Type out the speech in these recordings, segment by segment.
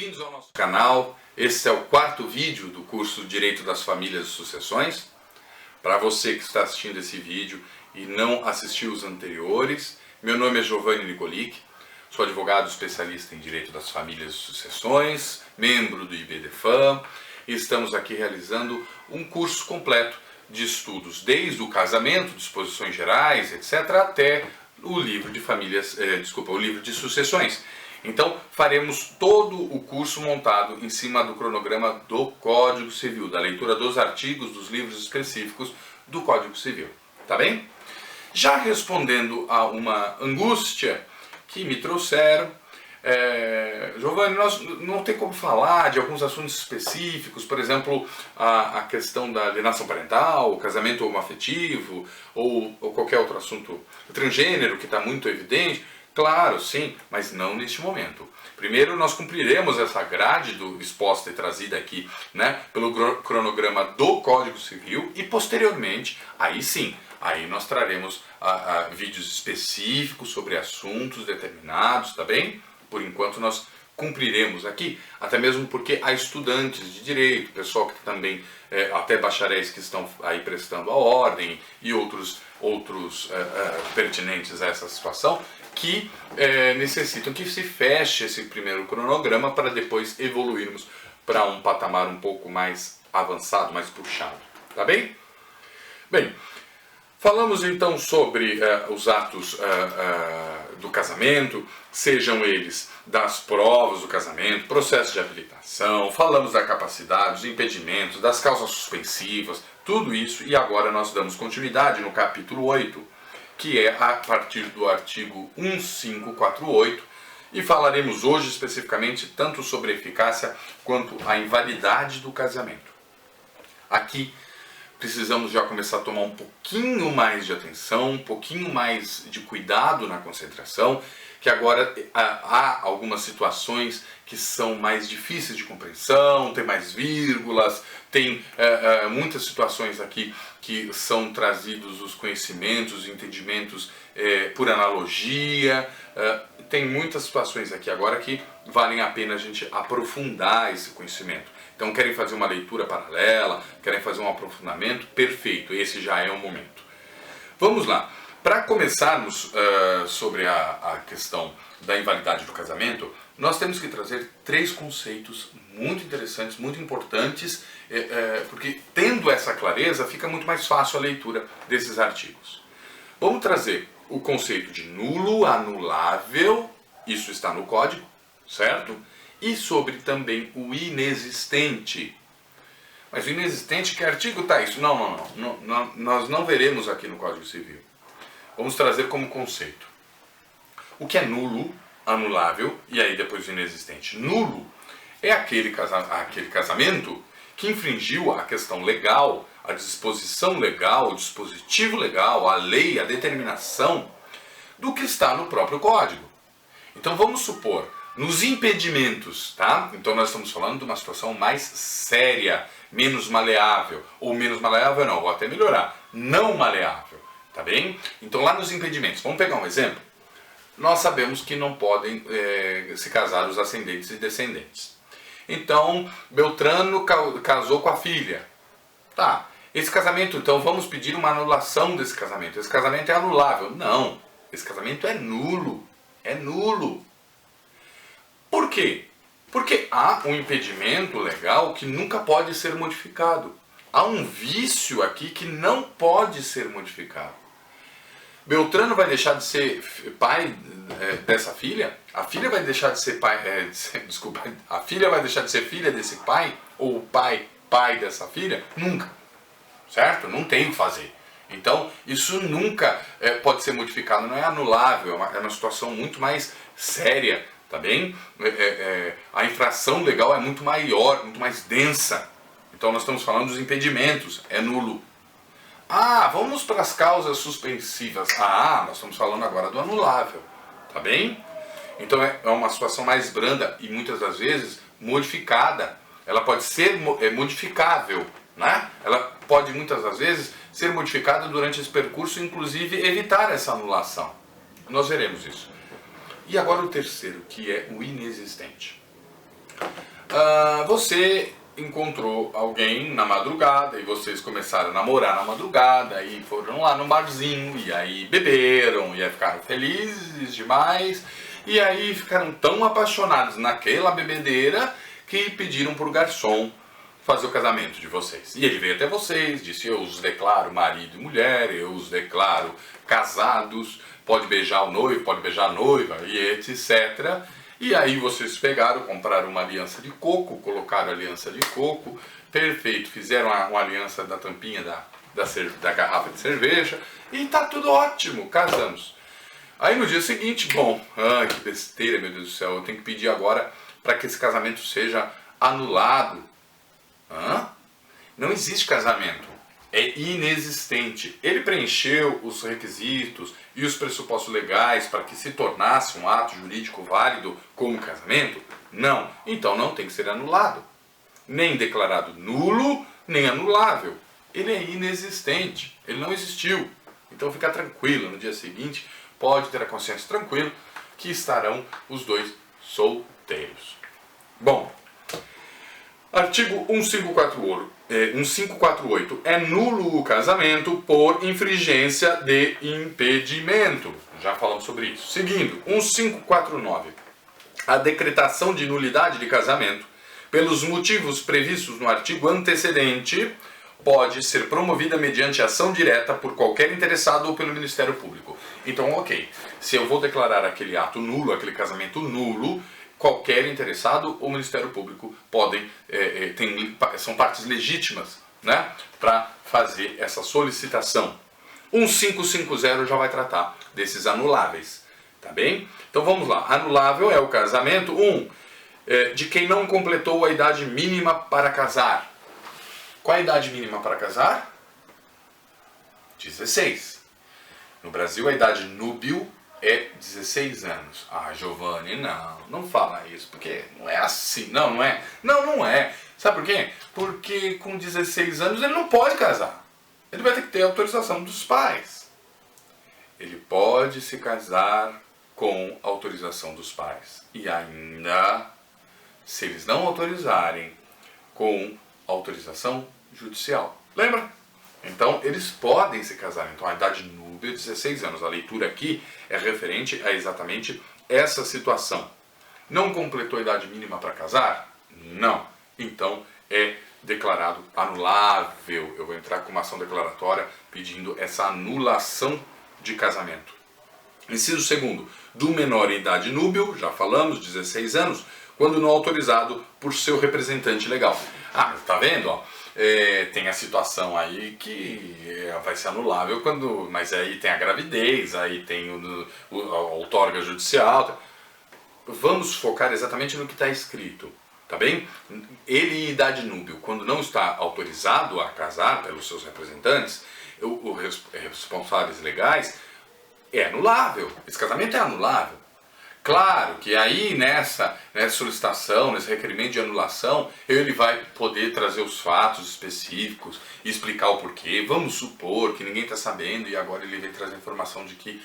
Bem-vindos ao nosso canal. Esse é o quarto vídeo do curso Direito das Famílias e Sucessões. Para você que está assistindo esse vídeo e não assistiu os anteriores, meu nome é Giovanni Nicolic, sou advogado especialista em Direito das Famílias e Sucessões, membro do IBDFAM, e estamos aqui realizando um curso completo de estudos, desde o casamento, disposições gerais, etc., até o livro de o livro de sucessões. Então, faremos todo o curso montado em cima do cronograma do Código Civil, da leitura dos artigos dos livros específicos do Código Civil. Tá bem? Já respondendo a uma angústia que me trouxeram, Giovanni, nós não tem como falar de alguns assuntos específicos, por exemplo, a questão da alienação parental, o casamento homoafetivo, ou qualquer outro assunto transgênero que está muito evidente. Claro, sim, mas não neste momento. Primeiro nós cumpriremos essa grade exposta e trazida aqui, pelo cronograma do Código Civil e posteriormente, aí sim, aí nós traremos vídeos específicos sobre assuntos determinados, tá bem? Por enquanto nós cumpriremos aqui, até mesmo porque há estudantes de direito, pessoal que também, até bacharéis que estão aí prestando a ordem e outros pertinentes a essa situação, que necessitam que se feche esse primeiro cronograma para depois evoluirmos para um patamar um pouco mais avançado, mais puxado. Tá bem? Bem, falamos então sobre os atos do casamento, sejam eles das provas do casamento, processo de habilitação, falamos da capacidade, dos impedimentos, das causas suspensivas, tudo isso, e agora nós damos continuidade no capítulo 8, que é a partir do artigo 1548, e falaremos hoje especificamente tanto sobre a eficácia quanto a invalidade do casamento. Aqui precisamos já começar a tomar um pouquinho mais de atenção, um pouquinho mais de cuidado na concentração, que agora há algumas situações que são mais difíceis de compreensão, tem mais vírgulas, tem muitas situações aqui que são trazidos os conhecimentos, os entendimentos por analogia, tem muitas situações aqui agora que valem a pena a gente aprofundar esse conhecimento. Então querem fazer uma leitura paralela, querem fazer um aprofundamento, perfeito, esse já é o momento. Vamos lá. Para começarmos sobre a questão da invalidade do casamento, nós temos que trazer três conceitos muito interessantes, muito importantes, porque tendo essa clareza fica muito mais fácil a leitura desses artigos. Vamos trazer o conceito de nulo, anulável, isso está no código, certo? E sobre também o inexistente. Mas o inexistente, que artigo está isso? Não, nós não veremos aqui no Código Civil. Vamos trazer como conceito. O que é nulo, anulável, e aí depois o inexistente. Nulo é aquele casamento que infringiu a questão legal, a disposição legal, o dispositivo legal, a lei, a determinação do que está no próprio Código. Então vamos supor, nos impedimentos, tá? Então nós estamos falando de uma situação mais séria, menos maleável, ou menos maleável não, vou até melhorar, não maleável. Tá bem? Então lá nos impedimentos, vamos pegar um exemplo. Nós sabemos que não podem se casar os ascendentes e descendentes. Então, Beltrano casou com a filha. Tá, esse casamento, então vamos pedir uma anulação desse casamento. Esse casamento é anulável. Não, esse casamento é nulo. É nulo. Por quê? Porque há um impedimento legal que nunca pode ser modificado. Há um vício aqui que não pode ser modificado. Beltrano vai deixar de ser pai dessa filha? A filha vai deixar de ser pai, a filha vai deixar de ser filha desse pai? Ou o pai dessa filha? Nunca. Certo? Não tem o que fazer. Então, isso nunca pode ser modificado, não é anulável, é uma situação muito mais séria, tá bem? A infração legal é muito maior, muito mais densa. Então nós estamos falando dos impedimentos, é nulo. Vamos para as causas suspensivas. Nós estamos falando agora do anulável, tá bem? Então é uma situação mais branda e muitas das vezes modificada. Ela pode ser modificável, né? Ela pode muitas das vezes ser modificada durante esse percurso, inclusive evitar essa anulação. Nós veremos isso. E agora o terceiro, que é o inexistente. você encontrou alguém na madrugada e vocês começaram a namorar na madrugada e foram lá no barzinho e aí beberam e aí ficaram felizes demais e aí ficaram tão apaixonados naquela bebedeira que pediram pro garçom fazer o casamento de vocês. E ele veio até vocês, disse: eu os declaro marido e mulher, eu os declaro casados, pode beijar o noivo, pode beijar a noiva e etc. E aí vocês pegaram, compraram uma aliança de coco, colocaram a aliança de coco, perfeito, fizeram uma aliança da tampinha da garrafa de cerveja e tá tudo ótimo, casamos. Aí no dia seguinte, que besteira, meu Deus do céu, eu tenho que pedir agora para que esse casamento seja anulado. Não existe casamento, é inexistente. Ele preencheu os requisitos e os pressupostos legais para que se tornasse um ato jurídico válido como casamento? Não. Então não tem que ser anulado. Nem declarado nulo, nem anulável. Ele é inexistente, ele não existiu. Então fica tranquilo, no dia seguinte pode ter a consciência tranquila que estarão os dois solteiros. Bom, artigo 1548. É nulo o casamento por infringência de impedimento. Já falamos sobre isso. Seguindo, 1549. A decretação de nulidade de casamento, pelos motivos previstos no artigo antecedente, pode ser promovida mediante ação direta por qualquer interessado ou pelo Ministério Público. Então, ok. Se eu vou declarar aquele ato nulo, aquele casamento nulo, qualquer interessado ou Ministério Público podem, são partes legítimas, né, para fazer essa solicitação. 1550 já vai tratar desses anuláveis, tá bem? Então vamos lá. Anulável é o casamento, de quem não completou a idade mínima para casar. Qual a idade mínima para casar? 16. No Brasil a idade núbil é 16 anos. Giovanni, não fala isso, porque não é assim. Não é. Não é. Sabe por quê? Porque com 16 anos ele não pode casar. Ele vai ter que ter autorização dos pais. Ele pode se casar com autorização dos pais. E ainda, se eles não autorizarem, com autorização judicial. Lembra? Então, eles podem se casar. Então, a idade núbil é 16 anos. A leitura aqui é referente a exatamente essa situação. Não completou a idade mínima para casar? Não. Então, é declarado anulável. Eu vou entrar com uma ação declaratória pedindo essa anulação de casamento. Inciso segundo, do menor em idade núbil, já falamos, 16 anos, quando não autorizado por seu representante legal. Tá vendo? Tem a situação aí que vai ser anulável, mas aí tem a gravidez, aí tem a outorga judicial. Vamos focar exatamente no que está escrito, tá bem? Ele em idade núbil, quando não está autorizado a casar pelos seus representantes, os responsáveis legais, é anulável. Esse casamento é anulável. Claro que aí nessa solicitação, nesse requerimento de anulação, ele vai poder trazer os fatos específicos e explicar o porquê. Vamos supor que ninguém está sabendo e agora ele vem trazer a informação de que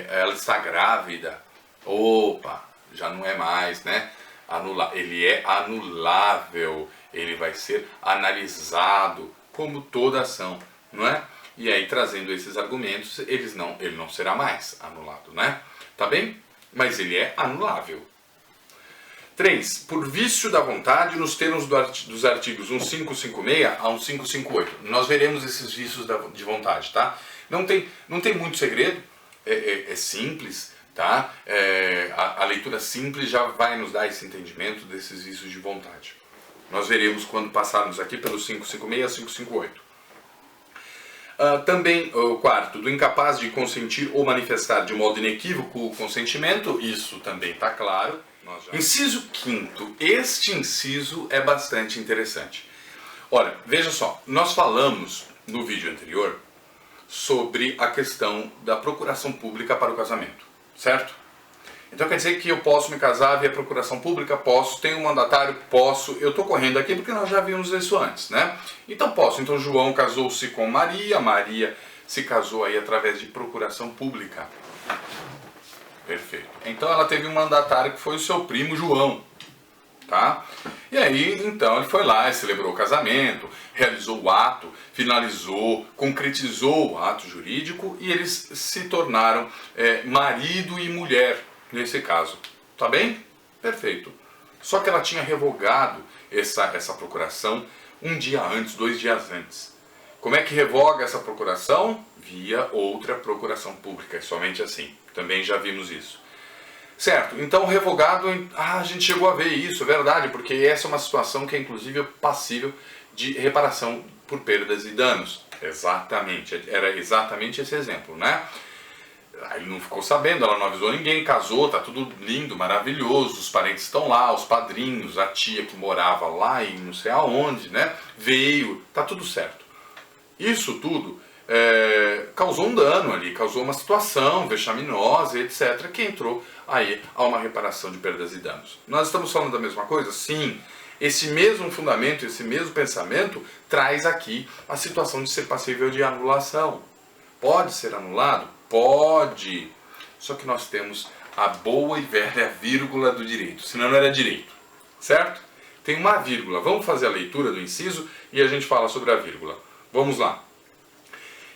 ela está grávida. Opa, já não é mais, né? Ele é anulável, ele vai ser analisado como toda ação, não é? E aí, trazendo esses argumentos, ele não será mais anulado, né? Tá bem? Mas ele é anulável. 3. Por vício da vontade, nos termos dos artigos 1556 a 1558. Nós veremos esses vícios de vontade, tá? Não tem muito segredo, é simples, tá? A leitura simples já vai nos dar esse entendimento desses vícios de vontade. Nós veremos quando passarmos aqui pelos 556 a 558. Também o quarto, do incapaz de consentir ou manifestar de modo inequívoco o consentimento, isso também está claro. Inciso quinto, este inciso é bastante interessante. Olha, veja só, nós falamos no vídeo anterior sobre a questão da procuração pública para o casamento, certo? Então quer dizer que eu posso me casar via procuração pública? Posso. Tenho um mandatário? Posso. Eu estou correndo aqui porque nós já vimos isso antes, né? Então posso. Então João casou-se com Maria, Maria se casou aí através de procuração pública. Perfeito. Então ela teve um mandatário que foi o seu primo João, tá? E aí, então, ele foi lá e celebrou o casamento, realizou o ato, finalizou, concretizou o ato jurídico e eles se tornaram marido e mulher, nesse caso. Tá bem? Perfeito. Só que ela tinha revogado essa procuração um dia antes, 2 dias antes. Como é que revoga essa procuração? Via outra procuração pública, somente assim. Também já vimos isso. Certo, então revogado, a gente chegou a ver isso, é verdade, porque essa é uma situação que é inclusive passível de reparação por perdas e danos. Exatamente, era exatamente esse exemplo, né? Aí ele não ficou sabendo, ela não avisou ninguém, casou, tá tudo lindo, maravilhoso, os parentes estão lá, os padrinhos, a tia que morava lá e não sei aonde, né? Veio, tá tudo certo. Isso tudo causou um dano ali, causou uma situação vexaminosa, etc., que entrou aí a uma reparação de perdas e danos. Nós estamos falando da mesma coisa? Sim. Esse mesmo fundamento, esse mesmo pensamento traz aqui a situação de ser passível de anulação. Pode ser anulado? Pode. Só que nós temos a boa e velha vírgula do direito, senão não era direito, certo? Tem uma vírgula. Vamos fazer a leitura do inciso e a gente fala sobre a vírgula. Vamos lá.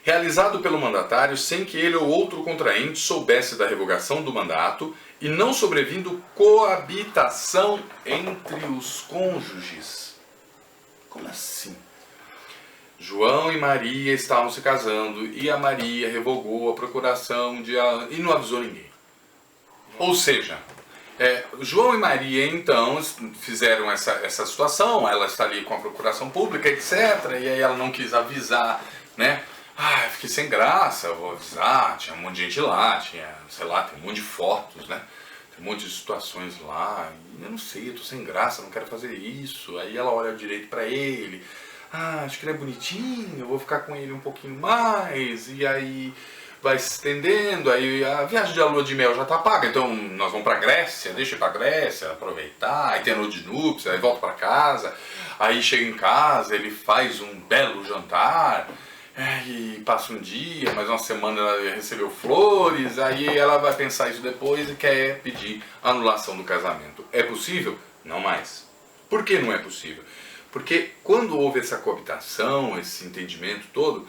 Realizado pelo mandatário sem que ele ou outro contraente soubesse da revogação do mandato e não sobrevindo coabitação entre os cônjuges. Como assim? João e Maria estavam se casando e a Maria revogou a procuração e não avisou ninguém. Ou seja, João e Maria então fizeram essa situação, ela está ali com a procuração pública, etc. E aí ela não quis avisar, né? Fiquei sem graça, vou avisar, tinha um monte de gente lá, tinha, sei lá, tem um monte de fotos, né? Tem um monte de situações lá, e eu não sei, eu tô sem graça, não quero fazer isso. Aí ela olha direito pra ele, acho que ele é bonitinho, eu vou ficar com ele um pouquinho mais, e aí vai se estendendo, aí a viagem de lua de mel já tá paga, então nós vamos pra Grécia, deixa eu ir pra Grécia, aproveitar, aí tem a noite de núpcias, aí volta pra casa, aí chega em casa, ele faz um belo jantar, e passa um dia, mais uma semana ela recebeu flores, aí ela vai pensar isso depois e quer pedir anulação do casamento. É possível? Não mais. Por que não é possível? Porque quando houve essa coabitação, esse entendimento todo,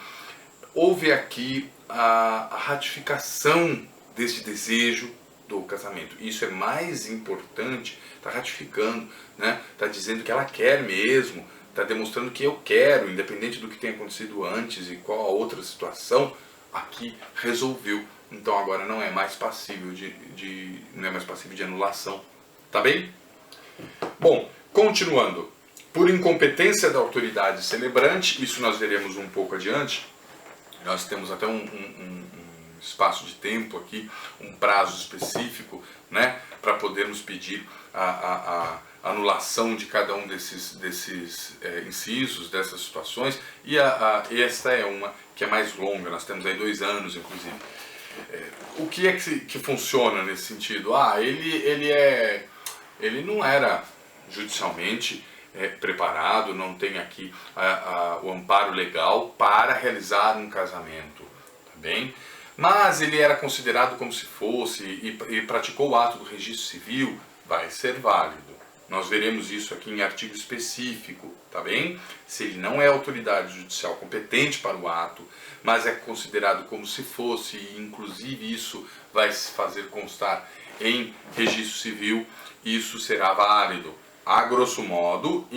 houve aqui a ratificação desse desejo do casamento. Isso é mais importante, está ratificando, né? Está dizendo que ela quer mesmo, está demonstrando que eu quero, independente do que tenha acontecido antes e qual a outra situação, aqui resolveu. Então agora não é mais passível de anulação. Tá bem? Bom, continuando. Por incompetência da autoridade celebrante, isso nós veremos um pouco adiante, nós temos até um espaço de tempo aqui, um prazo específico, né, para podermos pedir a anulação de cada um desses incisos, dessas situações, e esta é uma que é mais longa, nós temos aí 2 anos, inclusive. O que é que funciona nesse sentido? Ele não era judicialmente preparado, não tem aqui o amparo legal para realizar um casamento, tá bem? Mas ele era considerado como se fosse e praticou o ato do registro civil, vai ser válido. Nós veremos isso aqui em artigo específico, tá bem? Se ele não é autoridade judicial competente para o ato, mas é considerado como se fosse, e inclusive isso vai se fazer constar em registro civil, isso será válido. A grosso modo,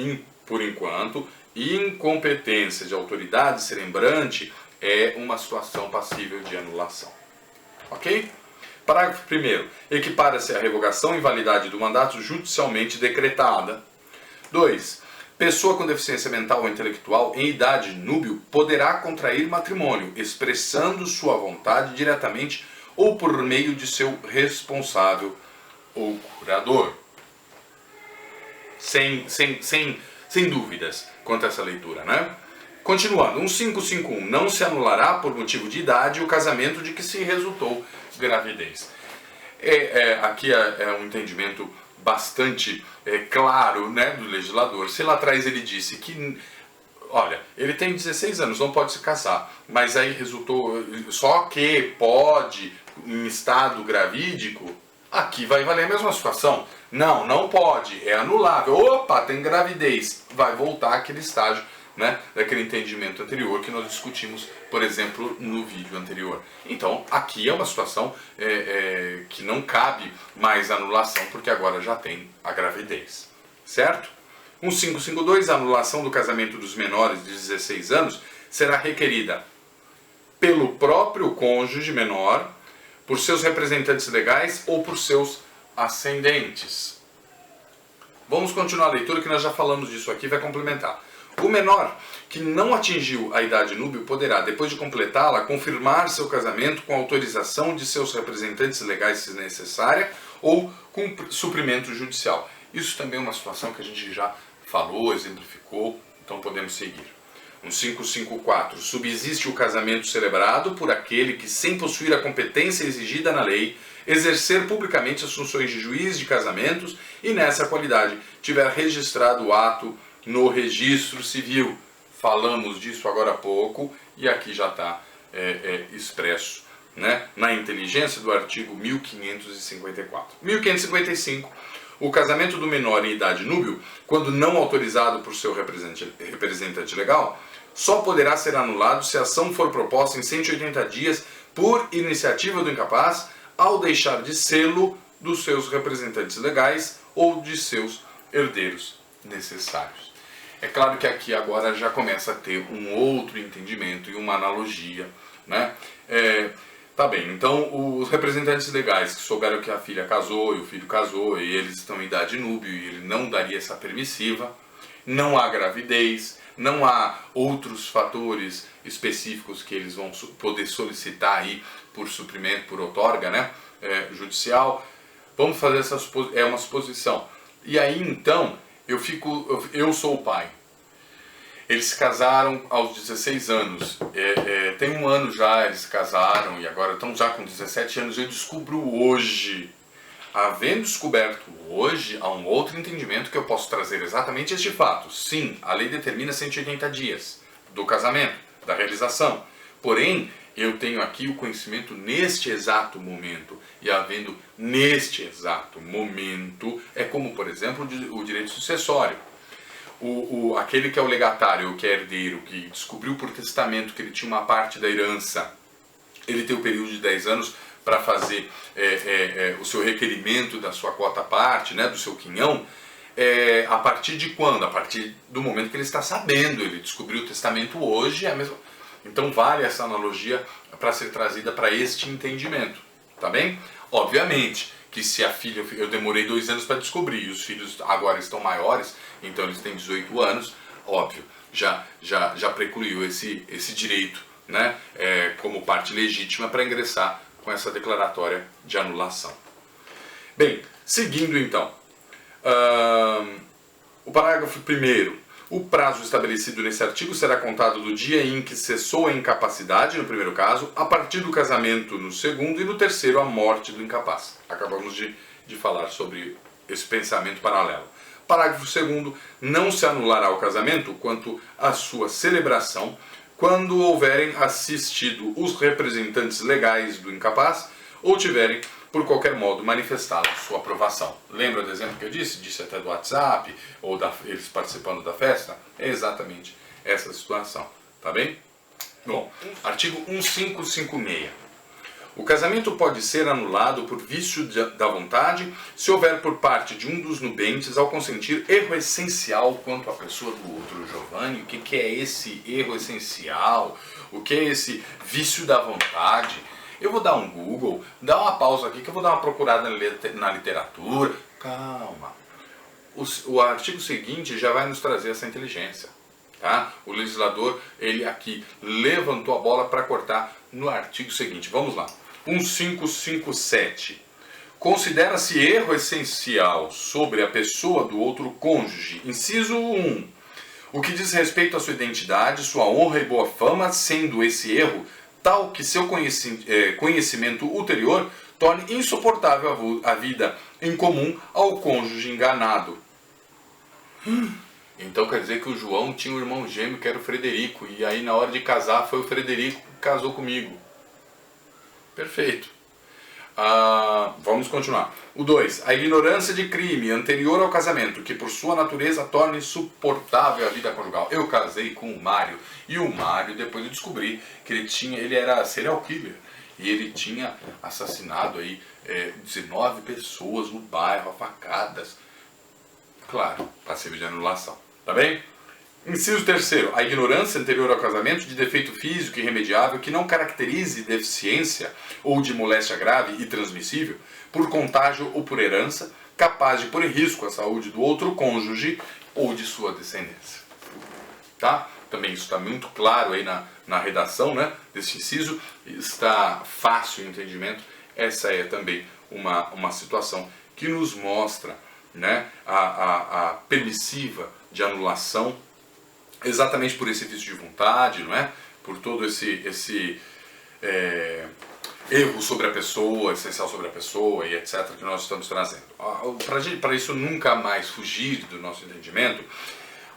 por enquanto, incompetência de autoridade celebrante é uma situação passível de anulação. Ok? Parágrafo 1º. Equipara-se a revogação e invalidade do mandato judicialmente decretada. 2. Pessoa com deficiência mental ou intelectual em idade núbil poderá contrair matrimônio, expressando sua vontade diretamente ou por meio de seu responsável ou curador. Sem dúvidas quanto a essa leitura, né? Continuando, 1551. Não se anulará por motivo de idade o casamento de que se resultou gravidez. Aqui é um entendimento bastante claro, né, do legislador. Se lá atrás ele disse que, olha, ele tem 16 anos, não pode se casar, mas aí resultou, só que pode, em estado gravídico, aqui vai valer a mesma situação. Não, não pode, é anulável. Opa, tem gravidez. Vai voltar àquele estágio, né, daquele entendimento anterior que nós discutimos, por exemplo, no vídeo anterior. Então, aqui é uma situação que não cabe mais anulação, porque agora já tem a gravidez. Certo? 1552, a anulação do casamento dos menores de 16 anos será requerida pelo próprio cônjuge menor, por seus representantes legais ou por seus ascendentes. Vamos continuar a leitura, que nós já falamos disso aqui, vai complementar. O menor que não atingiu a idade núbil poderá, depois de completá-la, confirmar seu casamento com autorização de seus representantes legais, se necessária, ou com suprimento judicial. Isso também é uma situação que a gente já falou, exemplificou, então podemos seguir. 1554. Subsiste o casamento celebrado por aquele que, sem possuir a competência exigida na lei, exercer publicamente as funções de juiz de casamentos e, nessa qualidade, tiver registrado o ato no registro civil. Falamos disso agora há pouco e aqui já está expresso, né, na inteligência do artigo 1554. 1555. O casamento do menor em idade núbil, quando não autorizado por seu representante legal, só poderá ser anulado se a ação for proposta em 180 dias por iniciativa do incapaz, ao deixar de sê-lo dos seus representantes legais ou de seus herdeiros necessários. É claro que aqui agora já começa a ter um outro entendimento e uma analogia, né? Tá bem, então os representantes legais que souberam que a filha casou e o filho casou e eles estão em idade núbil e ele não daria essa permissiva, não há gravidez, não há outros fatores específicos que eles vão poder solicitar aí por suprimento, por outorga, né, judicial. Vamos fazer uma suposição. E aí então eu sou o pai. Eles se casaram aos 16 anos, tem um ano já eles se casaram e agora estão já com 17 anos. Eu descubro hoje, havendo descoberto hoje, há um outro entendimento que eu posso trazer exatamente este fato. Sim, a lei determina 180 dias do casamento, da realização. Porém, eu tenho aqui o conhecimento neste exato momento. E havendo neste exato momento, é como, por exemplo, o direito sucessório. Aquele que é o legatário, o que é herdeiro, que descobriu por testamento que ele tinha uma parte da herança, ele tem o período de 10 anos para fazer o seu requerimento da sua quota-parte, né, do seu quinhão. A partir de quando? A partir do momento que ele está sabendo, ele descobriu o testamento hoje, é a mesma. Então vale essa analogia para ser trazida para este entendimento, tá bem? Obviamente que se a filha, eu demorei 2 anos para descobrir, e os filhos agora estão maiores, então eles têm 18 anos, óbvio, já precluiu esse direito, né, como parte legítima para ingressar com essa declaratória de anulação. Bem, seguindo então, o parágrafo 1º. O prazo estabelecido nesse artigo será contado do dia em que cessou a incapacidade, no primeiro caso, a partir do casamento no segundo e no terceiro a morte do incapaz. Acabamos de falar sobre esse pensamento paralelo. Parágrafo 2º. Não se anulará o casamento quanto à sua celebração quando houverem assistido os representantes legais do incapaz ou tiverem, por qualquer modo, manifestado sua aprovação. Lembra do exemplo que eu disse? Disse até do WhatsApp, ou eles participando da festa? É exatamente essa situação, tá bem? Bom, artigo 1556. O casamento pode ser anulado por vício da vontade se houver por parte de um dos nubentes, ao consentir, erro essencial quanto à pessoa do outro. Giovanni, o que é esse erro essencial? O que é esse vício da vontade? Eu vou dar um Google, dá uma pausa aqui que eu vou dar uma procurada na literatura. Calma. O artigo seguinte já vai nos trazer essa inteligência. Tá? O legislador, ele aqui levantou a bola para cortar no artigo seguinte. Vamos lá. 1557. Considera-se erro essencial sobre a pessoa do outro cônjuge. Inciso 1. O que diz respeito à sua identidade, sua honra e boa fama, sendo esse erro tal que seu conhecimento ulterior torne insuportável a vida em comum ao cônjuge enganado. Então quer dizer que o João tinha um irmão gêmeo que era o Frederico, e aí na hora de casar foi o Frederico que casou comigo. Perfeito. Vamos continuar. O 2. A ignorância de crime anterior ao casamento, que por sua natureza torna insuportável a vida conjugal. Eu casei com o Mário, e o Mário, depois eu descobri que ele era serial killer, e ele tinha assassinado aí 19 pessoas no bairro, a facadas. Claro, passivo de anulação, tá bem? Inciso 3º, a ignorância anterior ao casamento de defeito físico irremediável que não caracterize deficiência ou de moléstia grave e transmissível por contágio ou por herança, capaz de pôr em risco a saúde do outro cônjuge ou de sua descendência. Tá? Também isso está muito claro aí na redação, né, desse inciso, está fácil o entendimento. Essa é também uma situação que nos mostra, né, a permissiva de anulação, exatamente por esse vício de vontade, não é? Por todo esse erro sobre a pessoa, essencial sobre a pessoa e etc. que nós estamos trazendo. Para isso nunca mais fugir do nosso entendimento,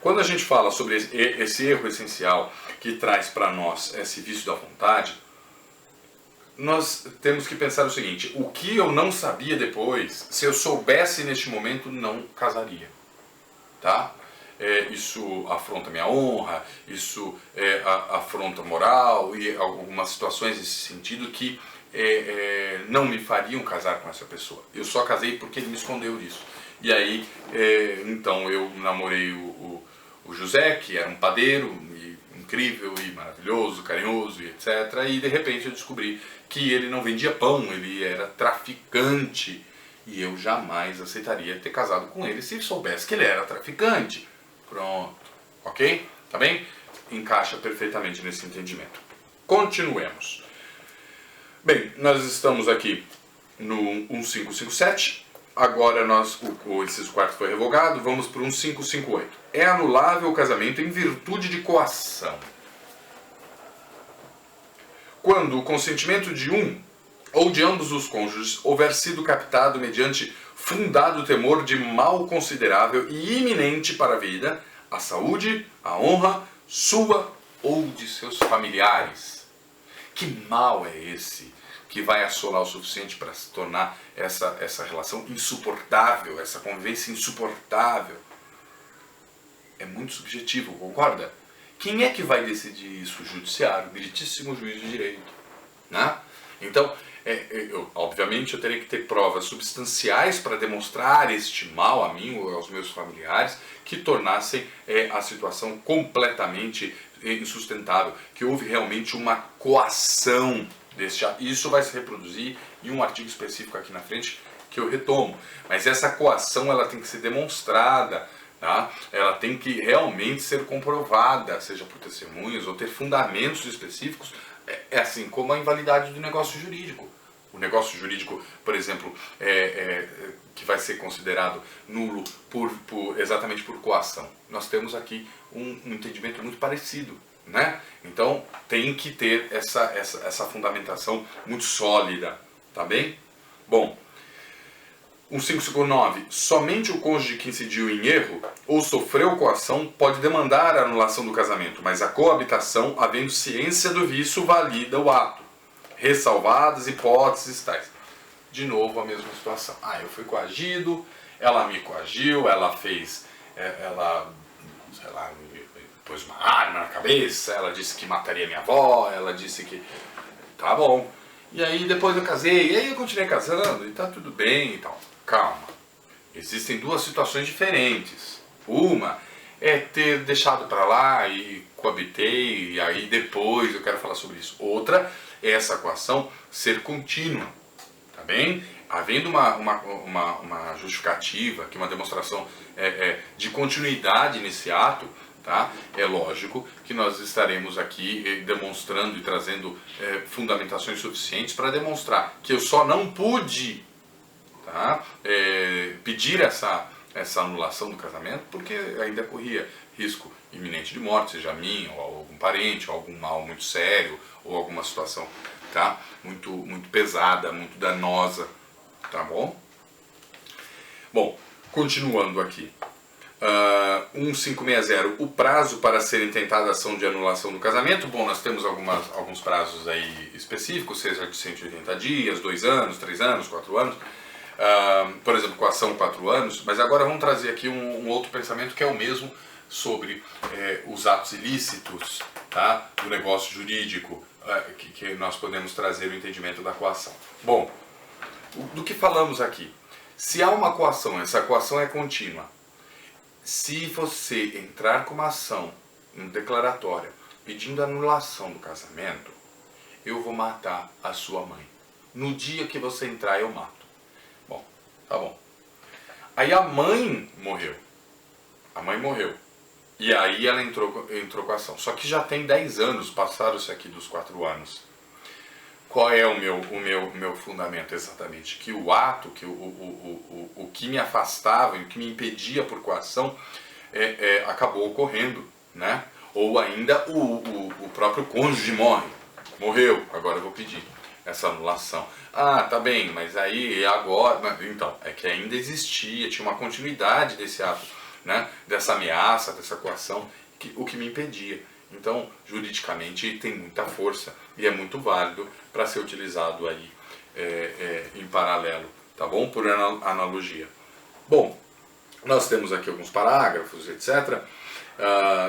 quando a gente fala sobre esse erro essencial que traz para nós esse vício da vontade, nós temos que pensar o seguinte: o que eu não sabia depois, se eu soubesse neste momento, não casaria. Tá? Isso afronta minha honra, isso afronta moral e algumas situações nesse sentido que não me fariam casar com essa pessoa. Eu só casei porque ele me escondeu disso. E aí, então eu namorei o José, que era um padeiro, incrível e maravilhoso, carinhoso e etc. E de repente eu descobri que ele não vendia pão, ele era traficante. E eu jamais aceitaria ter casado com ele se soubesse que ele era traficante. Pronto, ok? Tá bem? Encaixa perfeitamente nesse entendimento. Continuemos. Bem, nós estamos aqui no 1557. Agora o inciso 4º foi revogado. Vamos para o 1558. É anulável o casamento em virtude de coação. Quando o consentimento de um ou de ambos os cônjuges houver sido captado mediante fundado temor de mal considerável e iminente para a vida, a saúde, a honra, sua ou de seus familiares. Que mal é esse que vai assolar o suficiente para se tornar essa relação insuportável, essa convivência insuportável? É muito subjetivo, concorda? Quem é que vai decidir isso? O judiciário, o meritíssimo juiz de direito, né? Então, obviamente eu teria que ter provas substanciais para demonstrar este mal a mim ou aos meus familiares que tornassem a situação completamente insustentável, que houve realmente uma coação deste ato. Isso vai se reproduzir em um artigo específico aqui na frente que eu retomo, mas essa coação ela tem que ser demonstrada, tá? Ela tem que realmente ser comprovada, seja por testemunhas ou ter fundamentos específicos. É assim como a invalidade do negócio jurídico. O negócio jurídico, por exemplo, que vai ser considerado nulo exatamente por coação. Nós temos aqui um entendimento muito parecido, né? Então tem que ter essa fundamentação muito sólida, tá bem? Bom, 1559. Somente o cônjuge que incidiu em erro ou sofreu coação pode demandar a anulação do casamento, mas a coabitação, havendo ciência do vício, valida o ato, ressalvadas hipóteses tais. De novo a mesma situação. Eu fui coagido, ela me coagiu, ela fez, sei lá, pôs uma arma na cabeça, ela disse que mataria minha avó, ela disse que... Tá bom. E aí depois eu casei, e aí eu continuei casando, e tá tudo bem e tal. Calma. Existem duas situações diferentes. Uma é ter deixado pra lá e coabitei, e aí depois eu quero falar sobre isso. Outra é essa coação ser contínua, tá bem? Havendo uma justificativa, que uma demonstração de continuidade nesse ato, tá? É lógico que nós estaremos aqui demonstrando e trazendo fundamentações suficientes para demonstrar que eu só não pude, tá? Pedir essa anulação do casamento porque ainda corria risco iminente de morte, seja a mim, ou algum parente, ou algum mal muito sério, ou alguma situação, tá? Muito pesada, muito danosa, tá bom? Bom, continuando aqui. 1560, o prazo para ser intentada a ação de anulação do casamento. Bom, nós temos alguns prazos aí específicos, seja de 180 dias, 2 anos, 3 anos, 4 anos. Por exemplo, com a ação 4 anos. Mas agora vamos trazer aqui um outro pensamento que é o mesmo sobre os atos ilícitos, tá? Do negócio jurídico, que nós podemos trazer o entendimento da coação. Bom, do que falamos aqui? Se há uma coação, essa coação é contínua. Se você entrar com uma ação declaratória pedindo anulação do casamento, eu vou matar a sua mãe. No dia que você entrar, eu mato. Bom, tá bom. Aí a mãe morreu. A mãe morreu. E aí ela entrou com a ação. Só que já tem 10 anos, passaram-se aqui dos 4 anos. Qual é o meu fundamento exatamente? Que o ato, que o que me afastava, o que me impedia por coação, acabou ocorrendo, né? Ou ainda o próprio cônjuge morreu, agora eu vou pedir essa anulação. Ah, tá bem, mas aí agora... Então, é que ainda existia, tinha uma continuidade desse ato, né? Dessa ameaça, dessa coação, o que me impedia. Então, juridicamente, tem muita força e é muito válido para ser utilizado aí em paralelo, tá bom? Por analogia. Bom, nós temos aqui alguns parágrafos, etc.,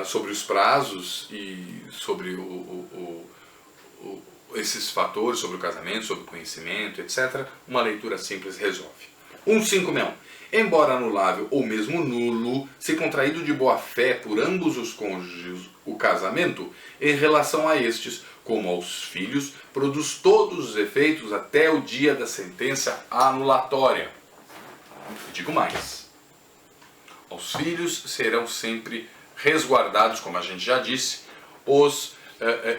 sobre os prazos e sobre esses fatores, sobre o casamento, sobre o conhecimento, etc. Uma leitura simples resolve. 1561. Embora anulável ou mesmo nulo, se contraído de boa fé por ambos os cônjuges o casamento, em relação a estes, como aos filhos, produz todos os efeitos até o dia da sentença anulatória. Digo mais, aos filhos serão sempre resguardados, como a gente já disse, os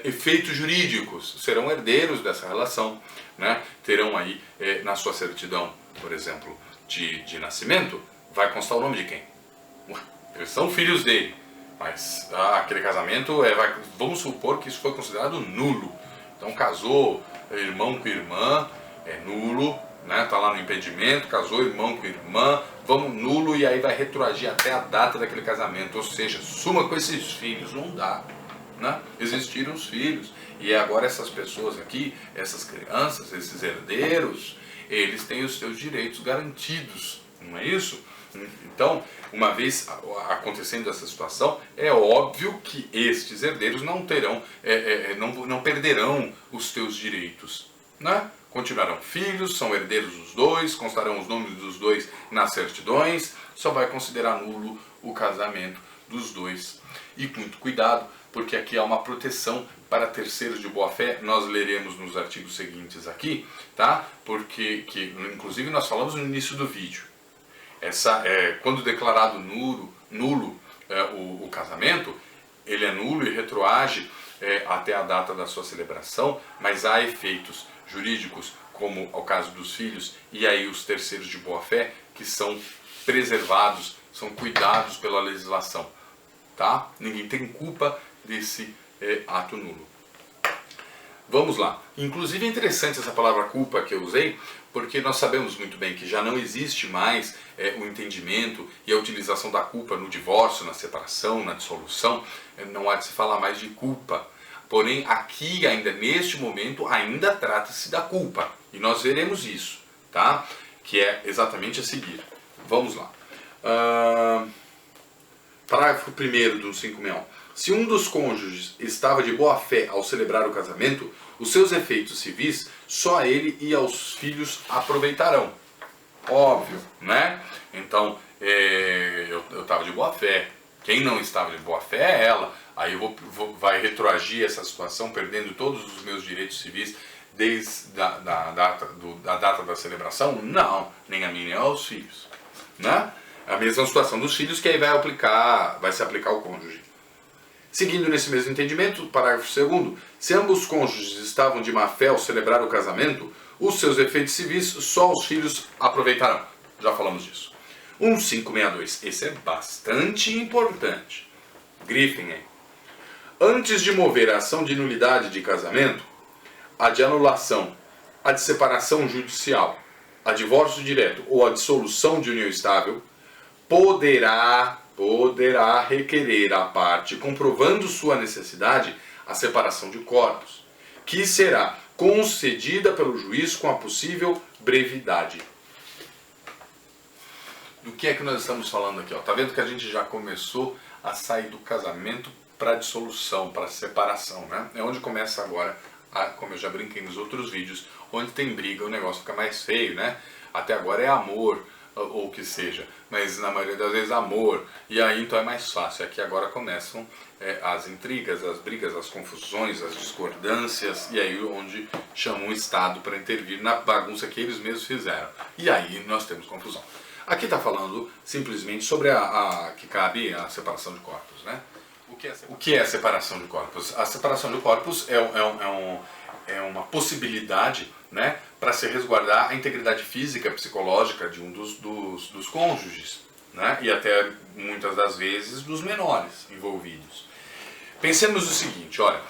efeitos jurídicos, serão herdeiros dessa relação, né? Terão aí na sua certidão, por exemplo, de nascimento, vai constar o nome de quem? Eles são filhos dele, mas aquele casamento, vamos supor que isso foi considerado nulo. Então casou irmão com irmã, é nulo, né? Tá lá no impedimento, casou irmão com irmã, vamos nulo, e aí vai retroagir até a data daquele casamento, ou seja, suma com esses filhos, não dá, né? Existiram os filhos, e agora essas pessoas aqui, essas crianças, esses herdeiros, eles têm os seus direitos garantidos, não é isso? Então, uma vez acontecendo essa situação, é óbvio que estes herdeiros não terão, não perderão os seus direitos, né? Continuarão filhos, são herdeiros os dois, constarão os nomes dos dois nas certidões, só vai considerar nulo o casamento dos dois. E com muito cuidado, porque aqui há uma proteção para terceiros de boa fé. Nós leremos nos artigos seguintes aqui, tá? Porque inclusive nós falamos no início do vídeo. Quando declarado nulo o casamento, ele é nulo e retroage até a data da sua celebração, mas há efeitos jurídicos, como ao caso dos filhos, e aí os terceiros de boa fé, que são preservados, são cuidados pela legislação, tá? Ninguém tem culpa desse ato nulo. Vamos lá. Inclusive é interessante essa palavra culpa que eu usei, porque nós sabemos muito bem que já não existe mais o entendimento e a utilização da culpa no divórcio, na separação, na dissolução. Não há de se falar mais de culpa. Porém, aqui, ainda neste momento, ainda trata-se da culpa. E nós veremos isso, tá? Que é exatamente a seguir. Vamos lá. Parágrafo 1º do 1561. Se um dos cônjuges estava de boa fé ao celebrar o casamento, os seus efeitos civis só a ele e aos filhos aproveitarão. Óbvio, né? Então, eu estava de boa fé. Quem não estava de boa fé é ela. Aí vai retroagir essa situação, perdendo todos os meus direitos civis desde a data da celebração? Não, nem a mim nem aos filhos, né? A mesma situação dos filhos, que aí vai se aplicar ao cônjuge. Seguindo nesse mesmo entendimento, parágrafo 2º, se ambos os cônjuges estavam de má fé ao celebrar o casamento, os seus efeitos civis só os filhos aproveitarão. Já falamos disso. 1562, esse é bastante importante. Grifem aí. Antes de mover a ação de nulidade de casamento, a de anulação, a de separação judicial, a divórcio direto ou a dissolução de união estável, poderá poderá requerer à parte, comprovando sua necessidade, a separação de corpos, que será concedida pelo juiz com a possível brevidade. Do que é que nós estamos falando aqui? Tá vendo que a gente já começou a sair do casamento para dissolução, para separação, né? É onde começa agora, como eu já brinquei nos outros vídeos, onde tem briga o negócio fica mais feio, né? Até agora é amor, ou o que seja, mas na maioria das vezes amor, e aí então é mais fácil. Aqui agora começam as intrigas, as brigas, as confusões, as discordâncias, e aí onde chamam o Estado para intervir na bagunça que eles mesmos fizeram. E aí nós temos confusão. Aqui está falando simplesmente sobre que cabe a separação de corpos, né? O que é a separação de corpos? A separação de corpos é uma possibilidade, né, para se resguardar a integridade física e psicológica de um dos cônjuges, né, e até muitas das vezes dos menores envolvidos. Pensemos o seguinte, olha,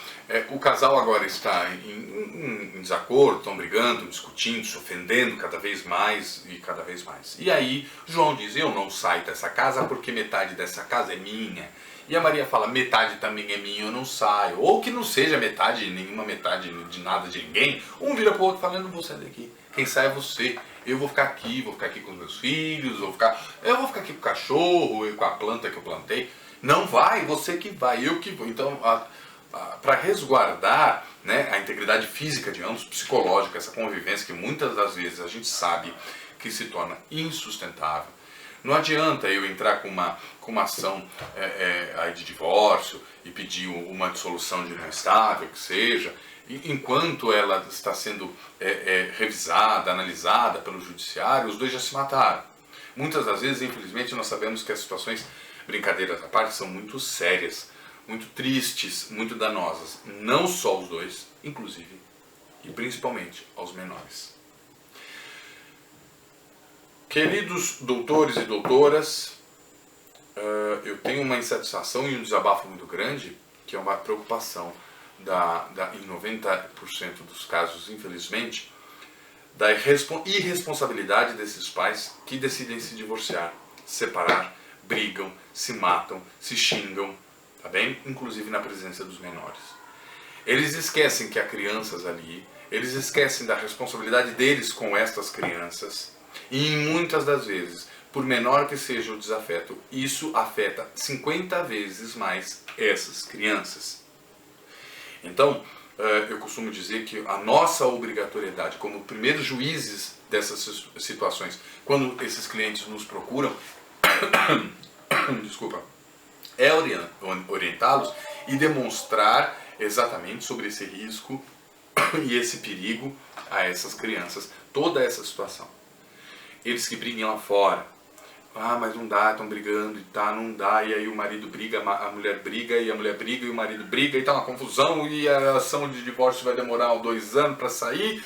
o casal agora está em desacordo, estão brigando, discutindo, se ofendendo cada vez mais e cada vez mais. E aí João diz, eu não saio dessa casa porque metade dessa casa é minha. E a Maria fala, metade também é minha, eu não saio. Ou que não seja metade, nenhuma metade de nada de ninguém. Um vira pro outro falando, eu não vou sair daqui. Quem sai é você. Eu vou ficar aqui com os meus filhos, eu vou ficar aqui com o cachorro e com a planta que eu plantei. Não vai, você que vai, eu que vou. Então, para resguardar, né, a integridade física de ambos, psicológica, essa convivência que muitas das vezes a gente sabe que se torna insustentável. Não adianta eu entrar com uma ação aí de divórcio e pedir uma dissolução de união estável, que seja, enquanto ela está sendo revisada, analisada pelo judiciário, os dois já se mataram. Muitas das vezes, infelizmente, nós sabemos que as situações, brincadeiras à parte, são muito sérias, muito tristes, muito danosas. Não só os dois, inclusive, e principalmente aos menores. Queridos doutores e doutoras, eu tenho uma insatisfação e um desabafo muito grande, que é uma preocupação em 90% dos casos, infelizmente, da irresponsabilidade desses pais que decidem se divorciar, separar, brigam, se matam, se xingam, tá bem? Inclusive na presença dos menores. Eles esquecem que há crianças ali, eles esquecem da responsabilidade deles com estas crianças. E muitas das vezes, por menor que seja o desafeto, isso afeta 50 vezes mais essas crianças. Então, eu costumo dizer que a nossa obrigatoriedade como primeiros juízes dessas situações, quando esses clientes nos procuram, desculpa, é orientá-los e demonstrar exatamente sobre esse risco e esse perigo a essas crianças, toda essa situação. Eles que briguem lá fora, mas não dá, estão brigando e tá, não dá, e aí o marido briga, a mulher briga, e a mulher briga, e o marido briga, e tá uma confusão, e a ação de divórcio vai demorar 2 anos para sair,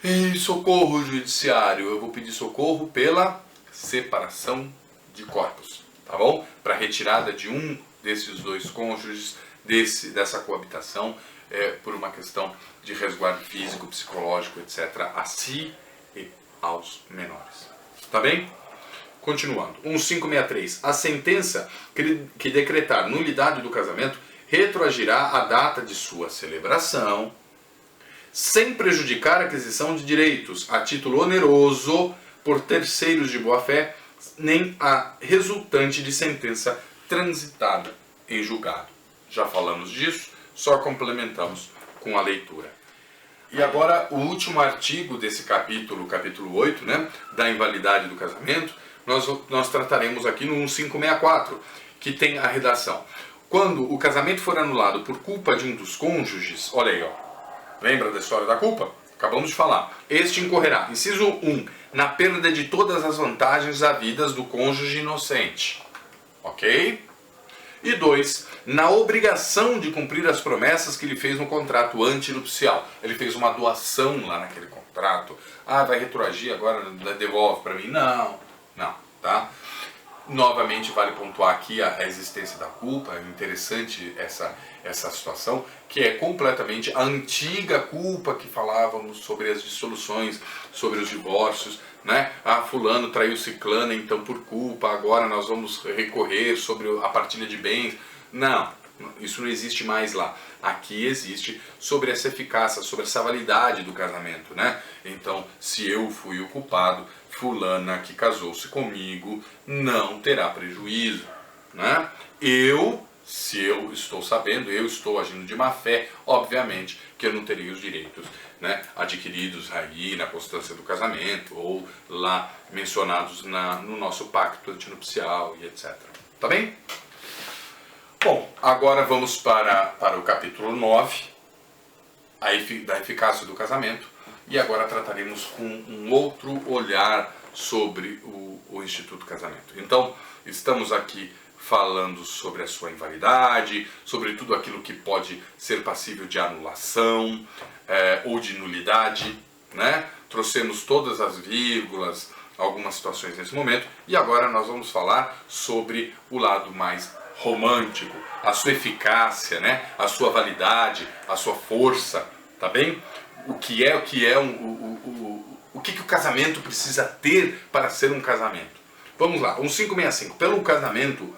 e socorro judiciário, eu vou pedir socorro pela separação de corpos, tá bom? Para retirada de um desses dois cônjuges, dessa coabitação, por uma questão de resguardo físico, psicológico, etc., a si e aos menores. Tá bem? Continuando. 1563. A sentença que decretar nulidade do casamento retroagirá a data de sua celebração, sem prejudicar a aquisição de direitos a título oneroso por terceiros de boa-fé, nem a resultante de sentença transitada em julgado. Já falamos disso, só complementamos com a leitura. E agora o último artigo desse capítulo 8, né, da invalidade do casamento, nós trataremos aqui no 1564, que tem a redação. Quando o casamento for anulado por culpa de um dos cônjuges, olha aí, ó, lembra da história da culpa? Acabamos de falar. Este incorrerá, inciso 1, na perda de todas as vantagens havidas do cônjuge inocente. Ok? E 2, na obrigação de cumprir as promessas que ele fez no contrato antinupcial. Ele fez uma doação lá naquele contrato. Vai retroagir agora, devolve para mim. Não, tá? Novamente vale pontuar aqui a existência da culpa. É interessante essa situação, que é completamente a antiga culpa que falávamos sobre as dissoluções, sobre os divórcios, né? Ah, fulano traiu ciclana, então por culpa agora nós vamos recorrer sobre a partilha de bens. Não, isso não existe mais lá. Aqui existe sobre essa eficácia, sobre essa validade do casamento, né? Então, se eu fui o culpado, fulana que casou-se comigo não terá prejuízo, né? Se eu estou sabendo, eu estou agindo de má fé, obviamente que eu não terei os direitos, né, adquiridos aí na constância do casamento ou lá mencionados no nosso pacto antinupcial e etc. Tá bem? Bom, agora vamos para o capítulo 9, da eficácia do casamento, e agora trataremos com um outro olhar sobre o Instituto Casamento. Então, estamos aqui falando sobre a sua invalidade, sobre tudo aquilo que pode ser passível de anulação ou de nulidade, né? Trouxemos todas as vírgulas, algumas situações nesse momento, e agora nós vamos falar sobre o lado mais romântico, a sua eficácia, né? A sua validade, a sua força, tá bem? O que o casamento precisa ter para ser um casamento. Vamos lá, 565. Pelo casamento,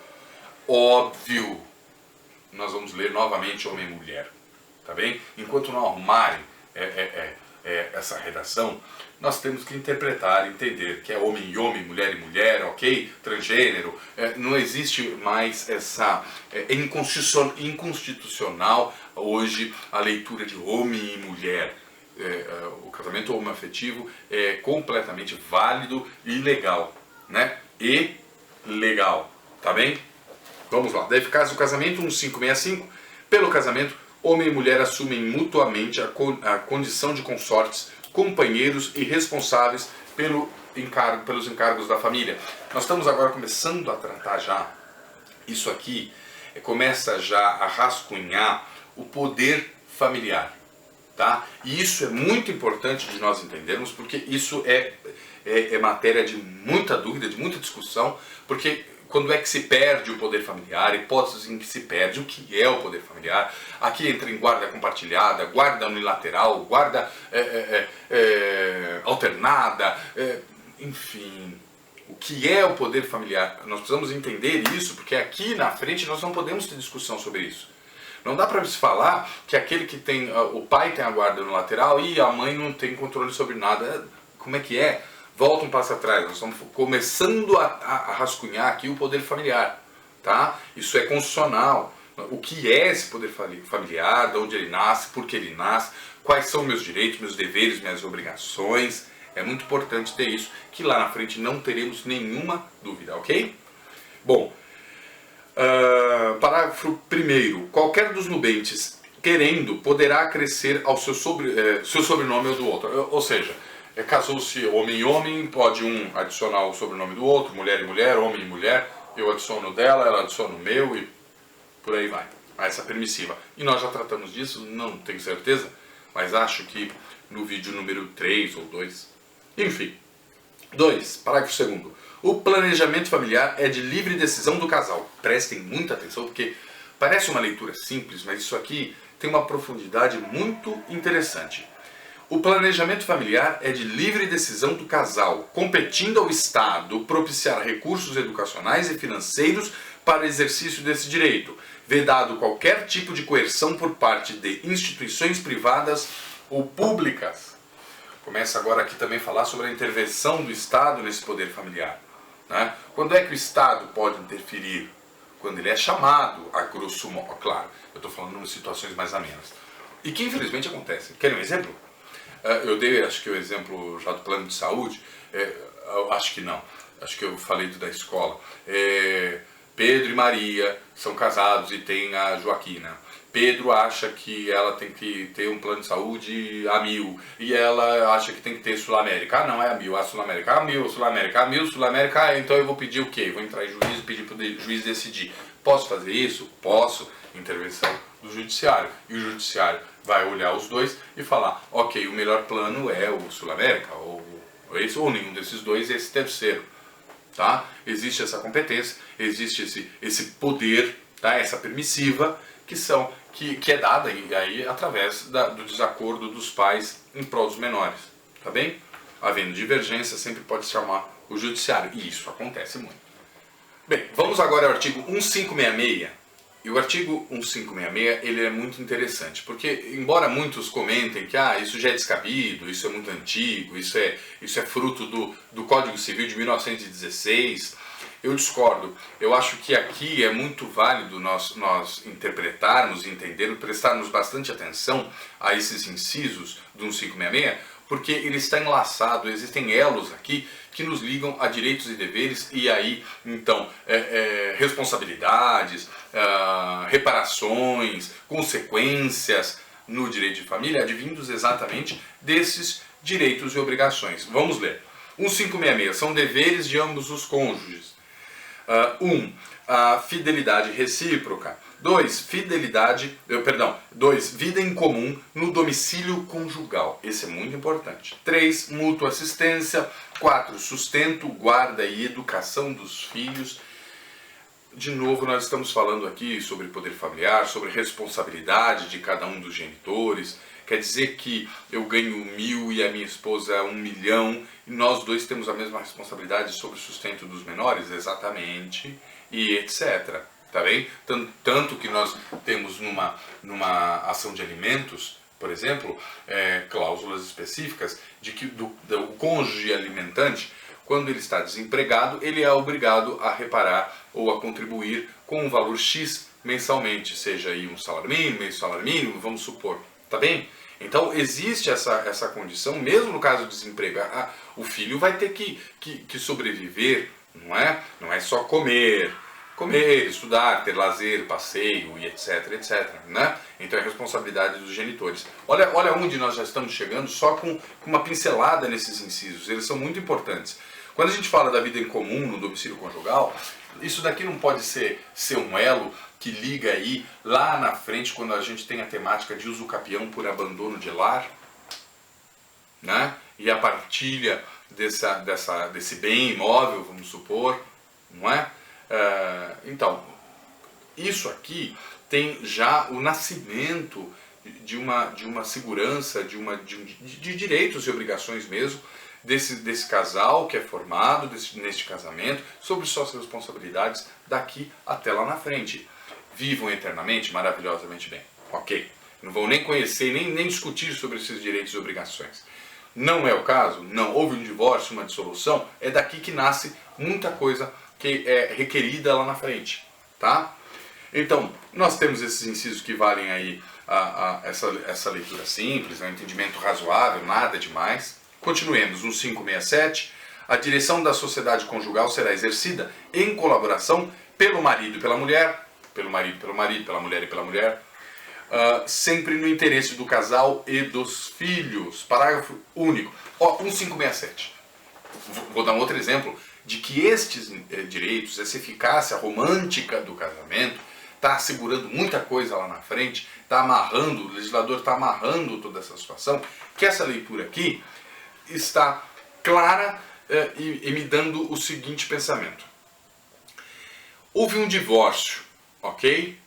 óbvio, nós vamos ler novamente homem e mulher, tá bem? Enquanto não arrumarem essa redação, nós temos que interpretar, entender que é homem e homem, mulher e mulher, ok? Transgênero, não existe mais essa... É inconstitucional hoje a leitura de homem e mulher. O casamento homoafetivo é completamente válido e legal, né? E legal, tá bem? Vamos lá. Da eficácia do casamento, 565. Pelo casamento, homem e mulher assumem mutuamente a condição de consortes, companheiros e responsáveis pelos encargos da família. Nós estamos agora começando a tratar já, isso aqui começa já a rascunhar o poder familiar. Tá? E isso é muito importante de nós entendermos, porque isso é matéria de muita dúvida, de muita discussão, porque quando é que se perde o poder familiar, hipóteses em que se perde, o que é o poder familiar, aqui entra em guarda compartilhada, guarda unilateral, guarda alternada, enfim, o que é o poder familiar. Nós precisamos entender isso, porque aqui na frente nós não podemos ter discussão sobre isso. Não dá para se falar que aquele que tem, o pai tem a guarda no lateral e a mãe não tem controle sobre nada. Como é que é? Volta um passo atrás, nós estamos começando a rascunhar aqui o poder familiar. Tá? Isso é constitucional. O que é esse poder familiar, de onde ele nasce, por que ele nasce, quais são meus direitos, meus deveres, minhas obrigações. É muito importante ter isso, que lá na frente não teremos nenhuma dúvida, ok? Bom, parágrafo 1º. Qualquer dos nubentes, querendo, poderá acrescer ao seu sobrenome ou do outro. Ou seja, casou-se homem e homem, pode um adicionar o sobrenome do outro, mulher e mulher, homem e mulher, eu adiciono dela, ela adiciona o meu e por aí vai. Essa permissiva. E nós já tratamos disso, não tenho certeza, mas acho que no vídeo número 3 ou 2. Enfim. 2. Parágrafo 2º. O planejamento familiar é de livre decisão do casal. Prestem muita atenção, porque parece uma leitura simples, mas isso aqui tem uma profundidade muito interessante. O planejamento familiar é de livre decisão do casal, competindo ao Estado propiciar recursos educacionais e financeiros para o exercício desse direito, vedado qualquer tipo de coerção por parte de instituições privadas ou públicas. Começa agora aqui também a falar sobre a intervenção do Estado nesse poder familiar. Né? Quando é que o Estado pode interferir? Quando ele é chamado, a grosso modo, claro, eu estou falando em situações mais amenas. E que infelizmente acontece. Querem um exemplo? Eu dei, acho que o exemplo já do plano de saúde, acho que não, acho que eu falei da escola. Pedro e Maria são casados e tem a Joaquina. Pedro acha que ela tem que ter um plano de saúde a 1000 e ela acha que tem que ter Sul-América. Ah, não, é a 1000, a Sul-América a 1000, Sul-América a 1000, Sul-América, então eu vou pedir o quê? Vou entrar em juízo e pedir para o juiz decidir. Posso fazer isso? Posso. Intervenção do judiciário. E o judiciário vai olhar os dois e falar, ok, o melhor plano é o Sul-América, ou esse, ou nenhum desses dois, esse terceiro. tá? Existe essa competência, existe esse poder, tá? Essa permissiva que é dada aí através do desacordo dos pais em prol dos menores, tá bem? Havendo divergência, sempre pode se chamar o judiciário, e isso acontece muito. Bem, vamos agora ao artigo 1566. E o artigo 1566 ele é muito interessante, porque embora muitos comentem que isso já é descabido, isso é muito antigo, isso é fruto do Código Civil de 1916, eu discordo. Eu acho que aqui é muito válido nós interpretarmos, entendermos, prestarmos bastante atenção a esses incisos do 1566, porque ele está enlaçado, existem elos aqui que nos ligam a direitos e deveres, e aí, então, responsabilidades, reparações, consequências no direito de família, advindos exatamente desses direitos e obrigações. Vamos ler. 1566, são deveres de ambos os cônjuges. 1. A fidelidade recíproca. 2. Vida em comum no domicílio conjugal. Esse é muito importante. 3. Mútua assistência. 4. Sustento, guarda e educação dos filhos. De novo, nós estamos falando aqui sobre poder familiar, sobre responsabilidade de cada um dos genitores. Quer dizer que eu ganho 1.000 e a minha esposa 1 milhão e nós dois temos a mesma responsabilidade sobre o sustento dos menores? Exatamente. E etc. Tá bem? Tanto que nós temos numa ação de alimentos, por exemplo, cláusulas específicas de que o cônjuge alimentante, quando ele está desempregado, ele é obrigado a reparar ou a contribuir com um valor X mensalmente, seja aí um salário mínimo, meio salário mínimo, vamos supor. Tá bem? Então existe essa condição, mesmo no caso de desemprego, o filho vai ter que sobreviver, não é? Não é só comer, estudar, ter lazer, passeio e etc, etc, né? Então é responsabilidade dos genitores. Olha onde nós já estamos chegando só com uma pincelada nesses incisos, eles são muito importantes. Quando a gente fala da vida em comum no domicílio conjugal, isso daqui não pode ser um elo que liga aí lá na frente quando a gente tem a temática de uso capião por abandono de lar, né? E a partilha desse bem imóvel, vamos supor, não é? Então, isso aqui tem já o nascimento de uma segurança, de direitos e obrigações mesmo, desse casal que é formado neste casamento, sobre suas responsabilidades daqui até lá na frente. Vivam eternamente, maravilhosamente bem. Ok. Não vou nem conhecer, nem discutir sobre esses direitos e obrigações. Não é o caso? Não. Houve um divórcio, uma dissolução? É daqui que nasce muita coisa que é requerida lá na frente. Tá? Então, nós temos esses incisos que valem aí essa leitura simples, um entendimento razoável, nada demais. Continuemos. 1567. A direção da sociedade conjugal será exercida em colaboração pelo marido e pela mulher, pelo marido, pelo marido, pela mulher e pela mulher, sempre no interesse do casal e dos filhos. Parágrafo único. 1567. Vou dar um outro exemplo de que estes direitos, essa eficácia romântica do casamento, está assegurando muita coisa lá na frente, está amarrando, o legislador está amarrando toda essa situação, que essa leitura aqui está clara e me dando o seguinte pensamento. Houve um divórcio, ok?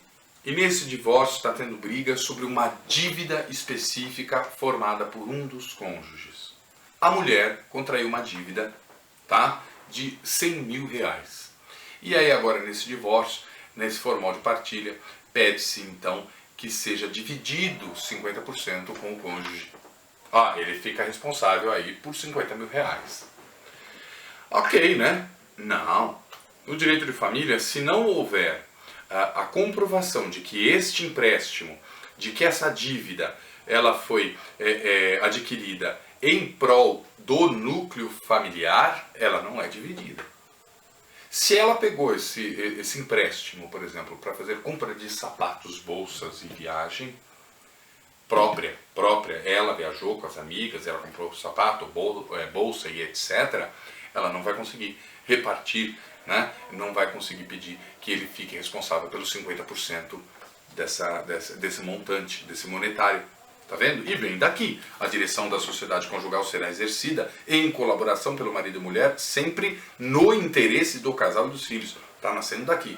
E nesse divórcio está tendo briga sobre uma dívida específica formada por um dos cônjuges. A mulher contraiu uma dívida, tá, de 100 mil reais. E aí agora nesse divórcio, nesse formal de partilha, pede-se então que seja dividido 50% com o cônjuge. Ele fica responsável aí por 50 mil reais. Ok, né? Não. No direito de família, se não houver a comprovação de que este empréstimo, de que essa dívida, ela foi adquirida em prol do núcleo familiar, ela não é dividida. Se ela pegou esse empréstimo, por exemplo, para fazer compra de sapatos, bolsas e viagem própria, ela viajou com as amigas, ela comprou sapato, bolsa e etc., ela não vai conseguir repartir, né? Não vai conseguir pedir que ele fique responsável pelos 50% desse montante, desse monetário. Tá vendo? E vem daqui. A direção da sociedade conjugal será exercida em colaboração pelo marido e mulher, sempre no interesse do casal e dos filhos. Está nascendo daqui.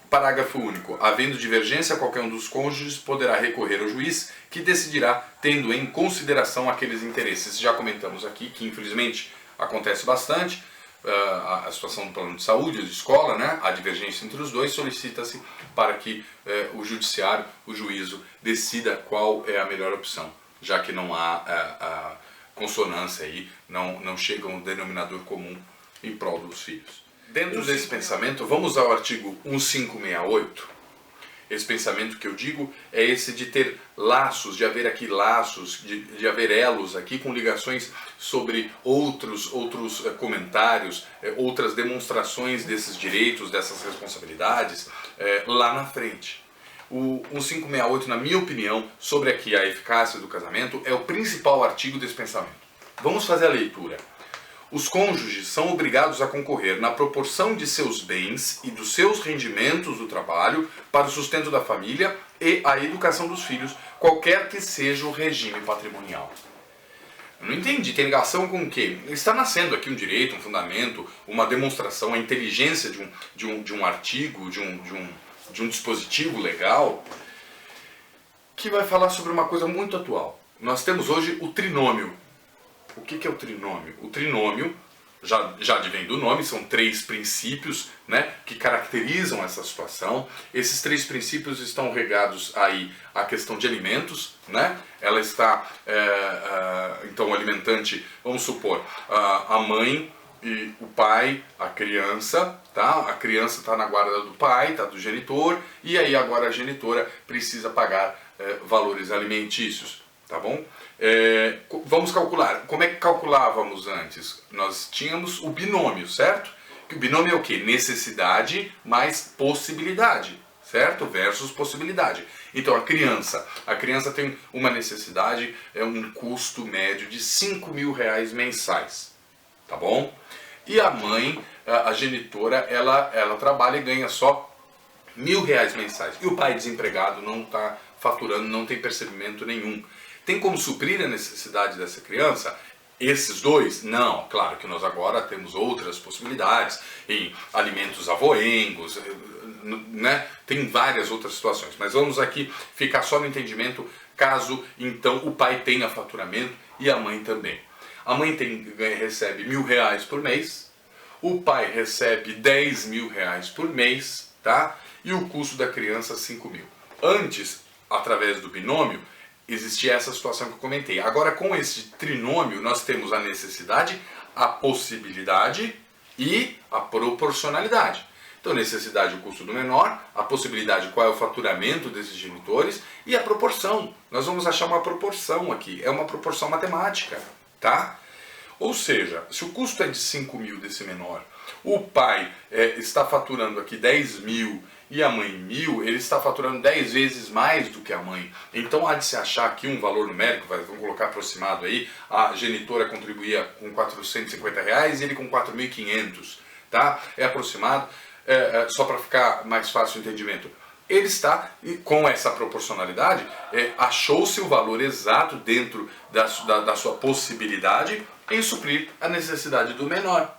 Parágrafo único. Havendo divergência, qualquer um dos cônjuges poderá recorrer ao juiz, que decidirá tendo em consideração aqueles interesses. Já comentamos aqui que, infelizmente, acontece bastante. A situação do plano de saúde, de escola, né? A divergência entre os dois, solicita-se para que o judiciário, o juízo, decida qual é a melhor opção, já que não há consonância aí, não chega a um denominador comum em prol dos filhos. Dentro desse pensamento, vamos ao artigo 1568. Esse pensamento que eu digo é esse de ter laços, de haver aqui laços, de haver elos aqui com ligações sobre outros comentários, outras demonstrações desses direitos, dessas responsabilidades lá na frente. O 1568, na minha opinião, sobre aqui a eficácia do casamento, é o principal artigo desse pensamento. Vamos fazer a leitura. Os cônjuges são obrigados a concorrer na proporção de seus bens e dos seus rendimentos do trabalho para o sustento da família e a educação dos filhos, qualquer que seja o regime patrimonial. Eu não entendi, tem ligação com o quê? Está nascendo aqui um direito, um fundamento, uma demonstração, a inteligência de um artigo, de um dispositivo legal, que vai falar sobre uma coisa muito atual. Nós temos hoje o trinômio. O que é o trinômio? O trinômio, já advém do nome, são 3 princípios, né, que caracterizam essa situação. Esses 3 princípios estão regados aí à questão de alimentos, né? Ela está, então, o alimentante, vamos supor, a mãe e o pai, a criança, tá? A criança está na guarda do pai, tá, do genitor, e aí agora a genitora precisa pagar valores alimentícios. Tá bom? Vamos calcular. Como é que calculávamos antes? Nós tínhamos o binômio, certo? Que o binômio é o quê? Necessidade mais possibilidade, certo? Versus possibilidade. Então a criança tem uma necessidade, um custo médio de R$5.000 mensais, tá bom? E a mãe, a genitora, ela trabalha e ganha só R$1.000 mensais. E o pai desempregado não está faturando, não tem percebimento nenhum. Tem como suprir a necessidade dessa criança? Esses dois? Não, claro que nós agora temos outras possibilidades, em alimentos avoengos, né? Tem várias outras situações, mas vamos aqui ficar só no entendimento caso então o pai tenha faturamento e a mãe também. A mãe recebe R$1.000 por mês, o pai recebe R$10.000 por mês, tá? E o custo da criança R$5.000. Antes, através do binômio, existia essa situação que eu comentei. Agora, com esse trinômio, nós temos a necessidade, a possibilidade e a proporcionalidade. Então, necessidade, o custo do menor, a possibilidade, qual é o faturamento desses genitores, e a proporção. Nós vamos achar uma proporção aqui, é uma proporção matemática, tá? Ou seja, se o custo é de 5.000 desse menor, o pai está faturando aqui 10.000 e a mãe 1.000, ele está faturando 10 vezes mais do que a mãe. Então há de se achar aqui um valor numérico, vamos colocar aproximado aí, a genitora contribuía com R$450 e ele com 4.500, tá? É aproximado, só para ficar mais fácil o entendimento. Ele está, com essa proporcionalidade, achou-se o valor exato dentro da sua possibilidade em suprir a necessidade do menor.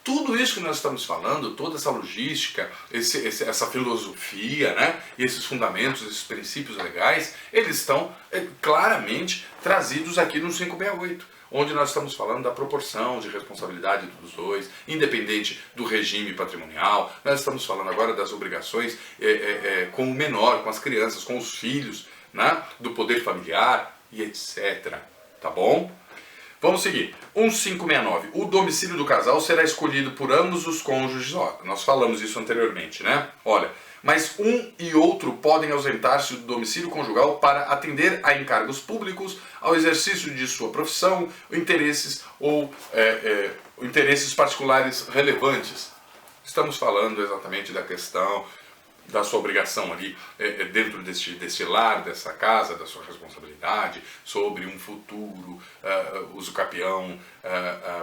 Tudo isso que nós estamos falando, toda essa logística, essa filosofia, né, esses fundamentos, esses princípios legais, eles estão claramente trazidos aqui no 568, onde nós estamos falando da proporção de responsabilidade dos dois, independente do regime patrimonial. Nós estamos falando agora das obrigações com o menor, com as crianças, com os filhos, né, do poder familiar e etc. Tá bom? Vamos seguir. 1569. O domicílio do casal será escolhido por ambos os cônjuges. Ó, nós falamos isso anteriormente, né? Olha, mas um e outro podem ausentar-se do domicílio conjugal para atender a encargos públicos, ao exercício de sua profissão, interesses ou interesses particulares relevantes. Estamos falando exatamente da questão da sua obrigação ali dentro deste lar, dessa casa, da sua responsabilidade, sobre um futuro uso capião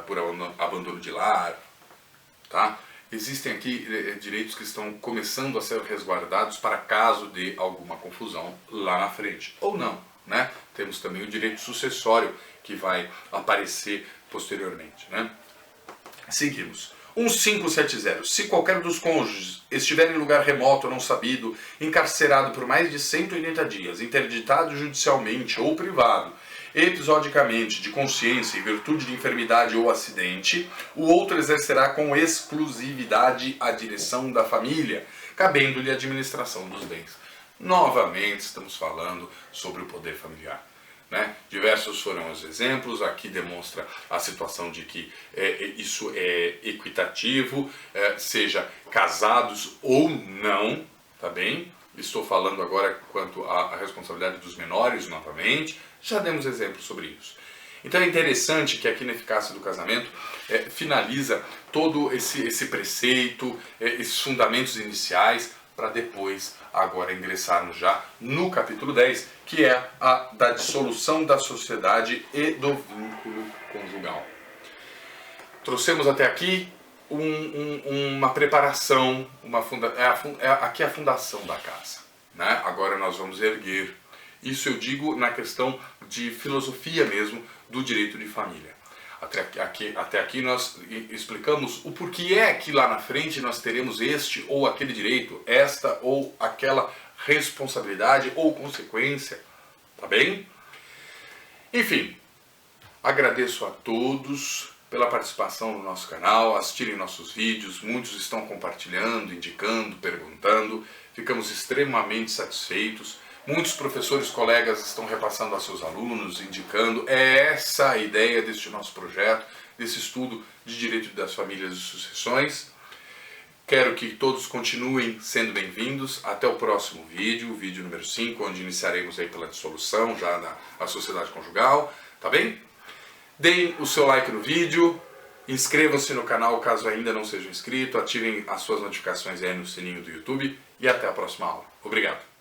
por abandono de lar, tá? existem aqui direitos que estão começando a ser resguardados para caso de alguma confusão lá na frente, ou não, né? Temos também o direito sucessório que vai aparecer posteriormente, né? Seguimos. 1570. Se qualquer dos cônjuges estiver em lugar remoto ou não sabido, encarcerado por mais de 180 dias, interditado judicialmente ou privado, episodicamente, de consciência, em virtude de enfermidade ou acidente, o outro exercerá com exclusividade a direção da família, cabendo-lhe a administração dos bens. Novamente estamos falando sobre o poder familiar. Né? Diversos foram os exemplos, aqui demonstra a situação de que isso é equitativo, seja casados ou não, tá bem? Estou falando agora quanto à responsabilidade dos menores, novamente, já demos exemplos sobre isso. Então é interessante que aqui na eficácia do casamento finaliza todo esse preceito, esses fundamentos iniciais, para depois agora ingressarmos já no capítulo 10, que é a da dissolução da sociedade e do vínculo conjugal. Trouxemos até aqui uma preparação, aqui é a fundação da casa, né? Agora nós vamos erguer. Isso eu digo na questão de filosofia mesmo do direito de família. Até aqui nós explicamos o porquê é que lá na frente nós teremos este ou aquele direito, esta ou aquela responsabilidade ou consequência, tá bem? Enfim, agradeço a todos pela participação no nosso canal, assistirem nossos vídeos, muitos estão compartilhando, indicando, perguntando, ficamos extremamente satisfeitos. Muitos professores, colegas estão repassando a seus alunos, indicando. É essa a ideia deste nosso projeto, desse estudo de direito das famílias e sucessões. Quero que todos continuem sendo bem-vindos. Até o próximo vídeo, o vídeo número 5, onde iniciaremos aí pela dissolução já da sociedade conjugal, tá bem? Deem o seu like no vídeo, inscrevam-se no canal caso ainda não sejam inscritos, ativem as suas notificações aí no sininho do YouTube e até a próxima aula. Obrigado!